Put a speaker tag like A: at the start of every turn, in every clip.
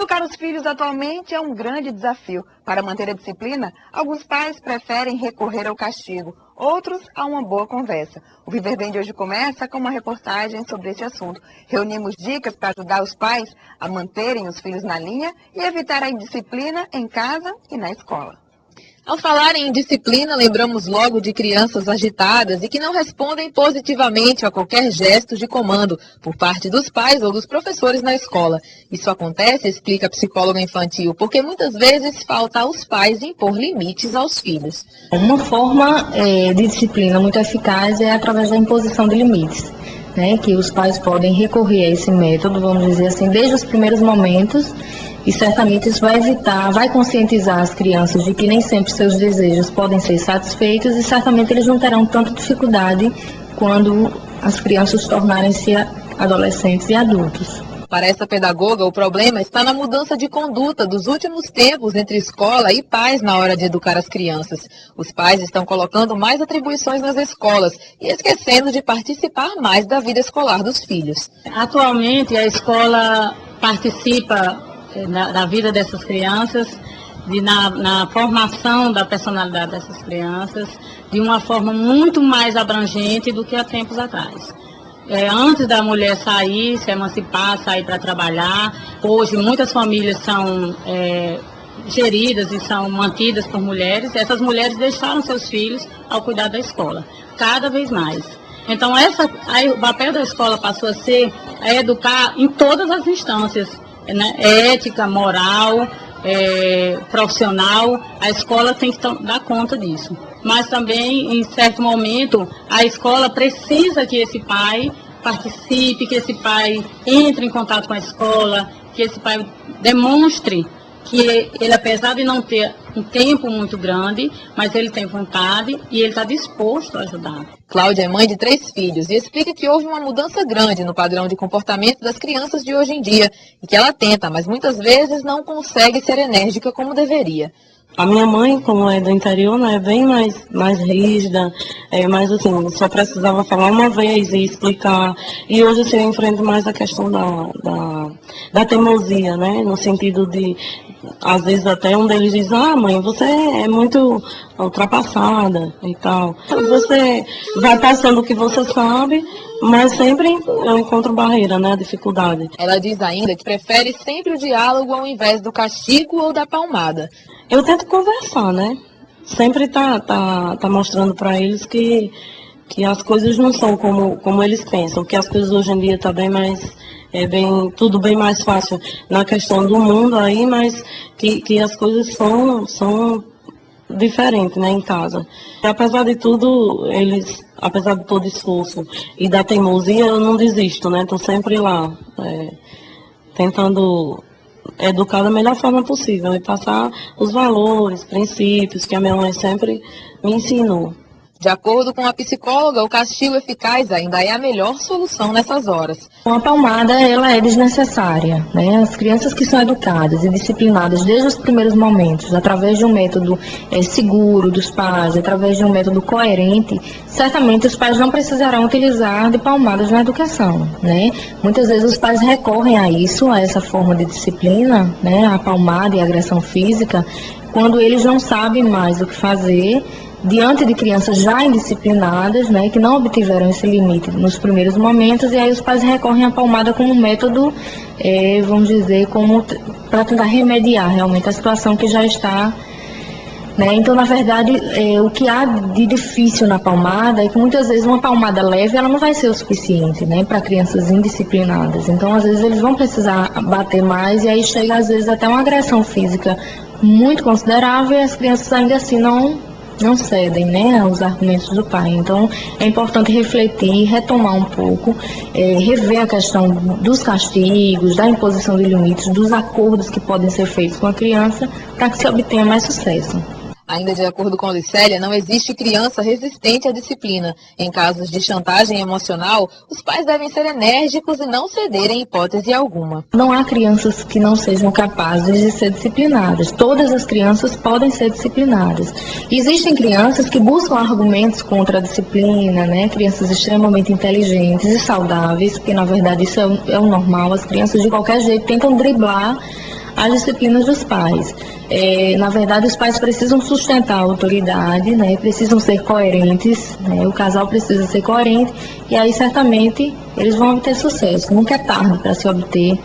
A: Educar os filhos atualmente é um grande desafio. Para manter a disciplina, alguns pais preferem recorrer ao castigo, outros a uma boa conversa. O Viver Bem de hoje começa com uma reportagem sobre esse assunto. Reunimos dicas para ajudar os pais a manterem os filhos na linha e evitar a indisciplina em casa e na escola.
B: Ao falar em disciplina, lembramos logo de crianças agitadas e que não respondem positivamente a qualquer gesto de comando por parte dos pais ou dos professores na escola. Isso acontece, explica a psicóloga infantil, porque muitas vezes falta aos pais impor limites aos filhos.
C: Uma forma de disciplina muito eficaz é através da imposição de limites, né, que os pais podem recorrer a esse método, vamos dizer assim, desde os primeiros momentos. E certamente isso vai conscientizar as crianças de que nem sempre seus desejos podem ser satisfeitos e certamente eles não terão tanta dificuldade quando as crianças tornarem-se adolescentes e adultos.
B: Para essa pedagoga, o problema está na mudança de conduta dos últimos tempos entre escola e pais na hora de educar as crianças. Os pais estão colocando mais atribuições nas escolas e esquecendo de participar mais da vida escolar dos filhos.
D: Atualmente, a escola participa da vida dessas crianças, na formação da personalidade dessas crianças, de uma forma muito mais abrangente do que há tempos atrás. Antes da mulher sair, se emancipar, sair para trabalhar, hoje muitas famílias são geridas e são mantidas por mulheres. Essas mulheres deixaram seus filhos ao cuidar da escola, cada vez mais. Então, o papel da escola passou a ser educar em todas as instâncias, né? Ética, moral, profissional, a escola tem que dar conta disso. Mas também, em certo momento, a escola precisa que esse pai participe, que esse pai entre em contato com a escola, que esse pai demonstre que ele, apesar de não ter um tempo muito grande, mas ele tem vontade e ele está disposto a ajudar.
B: Cláudia é mãe de 3 filhos e explica que houve uma mudança grande no padrão de comportamento das crianças de hoje em dia e que ela tenta, mas muitas vezes não consegue ser enérgica como deveria.
E: A minha mãe, como é do interior, né, é bem mais rígida, mas assim, só precisava falar uma vez e explicar. E hoje assim, eu enfrento mais a questão da teimosia, né, no sentido de, às vezes até um deles diz, mãe, você é muito ultrapassada e tal. Você vai passando o que você sabe, mas sempre eu encontro barreira, né, dificuldade.
B: Ela diz ainda que prefere sempre o diálogo ao invés do castigo ou da palmada.
E: Eu tento conversar, né? Sempre tá mostrando para eles que as coisas não são como eles pensam, que as coisas hoje em dia tá tudo bem mais fácil na questão do mundo aí, mas que as coisas são diferentes, né, em casa. E, apesar de tudo, apesar de todo esforço e da teimosia, eu não desisto, né? Tô sempre lá, tentando educar da melhor forma possível e passar os valores, princípios que a minha mãe sempre me ensinou.
B: De acordo com a psicóloga, o castigo eficaz ainda é a melhor solução nessas horas.
C: A palmada, ela é desnecessária, né? As crianças que são educadas e disciplinadas desde os primeiros momentos, através de um método seguro dos pais, através de um método coerente, certamente os pais não precisarão utilizar de palmadas na educação, né? Muitas vezes os pais recorrem a isso, a essa forma de disciplina, né? A palmada e a agressão física, quando eles não sabem mais o que fazer diante de crianças já indisciplinadas, né, que não obtiveram esse limite nos primeiros momentos, e aí os pais recorrem à palmada como método, vamos dizer, para tentar remediar realmente a situação que já está, né. Então, na verdade, o que há de difícil na palmada é que muitas vezes uma palmada leve ela não vai ser o suficiente, né, para crianças indisciplinadas. Então, às vezes eles vão precisar bater mais e aí chega às vezes até uma agressão física muito considerável e as crianças ainda assim não cedem, né, aos argumentos do pai. Então, é importante refletir, retomar um pouco, rever a questão dos castigos, da imposição de limites, dos acordos que podem ser feitos com a criança, para que se obtenha mais sucesso.
B: Ainda de acordo com Licélia, não existe criança resistente à disciplina. Em casos de chantagem emocional, os pais devem ser enérgicos e não ceder em hipótese alguma.
C: Não há crianças que não sejam capazes de ser disciplinadas. Todas as crianças podem ser disciplinadas. Existem crianças que buscam argumentos contra a disciplina, né? Crianças extremamente inteligentes e saudáveis, porque na verdade isso é o normal. As crianças de qualquer jeito tentam driblar as disciplinas dos pais. Na verdade, os pais precisam sustentar a autoridade, né, precisam ser coerentes, né, o casal precisa ser coerente, e aí certamente eles vão obter sucesso. Nunca é tarde para se obter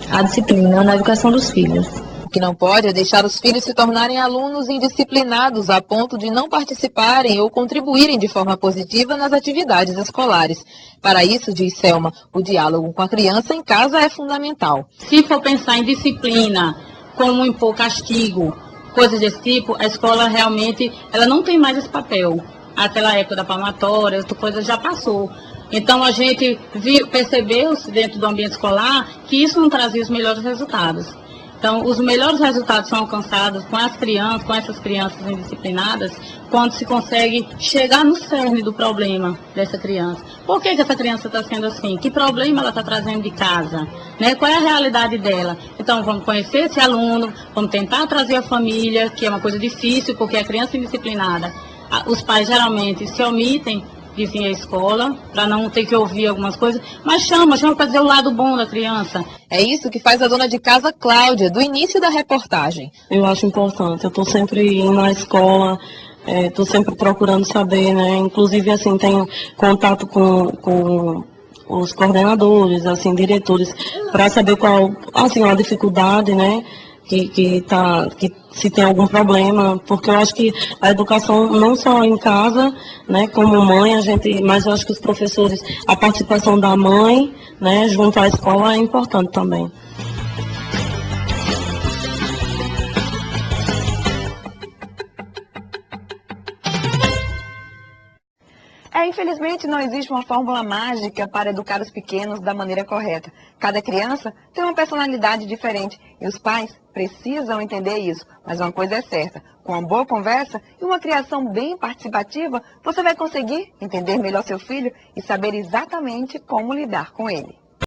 C: a disciplina na educação dos filhos.
B: O que não pode é deixar os filhos se tornarem alunos indisciplinados a ponto de não participarem ou contribuírem de forma positiva nas atividades escolares. Para isso, diz Selma, o diálogo com a criança em casa é fundamental.
D: Se for pensar em disciplina, como impor castigo, coisas desse tipo, a escola realmente ela não tem mais esse papel. Aquela época da palmatória, outra coisa já passou. Então a gente percebeu dentro do ambiente escolar que isso não trazia os melhores resultados. Então, os melhores resultados são alcançados com essas crianças indisciplinadas, quando se consegue chegar no cerne do problema dessa criança. Por que essa criança está sendo assim? Que problema ela está trazendo de casa? Né? Qual é a realidade dela? Então, vamos conhecer esse aluno, vamos tentar trazer a família, que é uma coisa difícil, porque a criança indisciplinada, os pais geralmente se omitem de vir à escola, para não ter que ouvir algumas coisas, mas chama para dizer o lado bom da criança.
B: É isso que faz a dona de casa Cláudia, do início da reportagem.
E: Eu acho importante, eu estou sempre indo na escola, estou sempre procurando saber, né? Inclusive, assim, tenho contato com os coordenadores, assim, diretores, para saber qual, assim, a dificuldade, né? Que se tem algum problema, porque eu acho que a educação não só em casa, né, como mãe, mas eu acho que os professores, a participação da mãe, né, junto à escola é importante também.
A: Infelizmente não existe uma fórmula mágica para educar os pequenos da maneira correta. Cada criança tem uma personalidade diferente e os pais precisam entender isso. Mas uma coisa é certa, com uma boa conversa e uma criação bem participativa, você vai conseguir entender melhor seu filho e saber exatamente como lidar com ele.